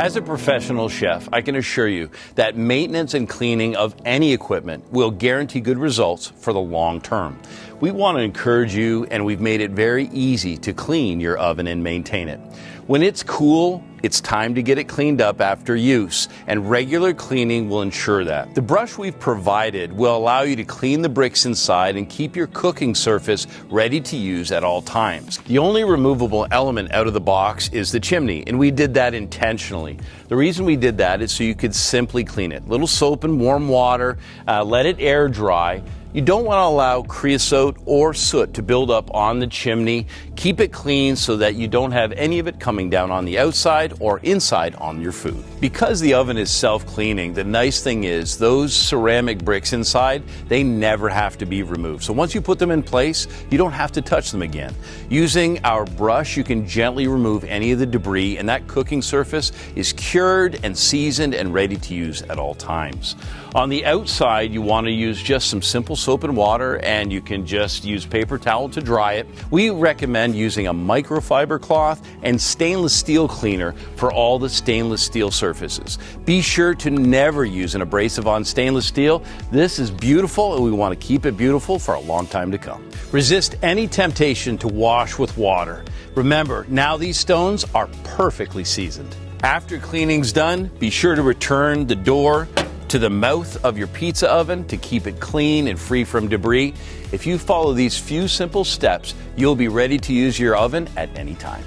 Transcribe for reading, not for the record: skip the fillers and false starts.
As a professional chef, I can assure you that maintenance and cleaning of any equipment will guarantee good results for the long term. We want to encourage you, and we've made it very easy to clean your oven and maintain it. When it's cool, it's time to get it cleaned up after use, and regular cleaning will ensure that. The brush we've provided will allow you to clean the bricks inside and keep your cooking surface ready to use at all times. The only removable element out of the box is the chimney, and we did that intentionally. The reason we did that is so you could simply clean it. Little soap and warm water, let it air dry. You don't want to allow creosote or soot to build up on the chimney. Keep it clean so that you don't have any of it coming down on the outside or inside on your food. Because the oven is self-cleaning, the nice thing is those ceramic bricks inside, they never have to be removed. So once you put them in place, you don't have to touch them again. Using our brush, you can gently remove any of the debris, and that cooking surface is cured and seasoned and ready to use at all times. On the outside, you want to use just some simple soap and water, and you can just use paper towel to dry it. We recommend using a microfiber cloth and stainless steel cleaner for all the stainless steel surfaces. Be sure to never use an abrasive on stainless steel. This is beautiful, and we want to keep it beautiful for a long time to come. Resist any temptation to wash with water. Remember, now these stones are perfectly seasoned. After cleaning's done, be sure to return the door to the mouth of your pizza oven to keep it clean and free from debris. If you follow these few simple steps, you'll be ready to use your oven at any time.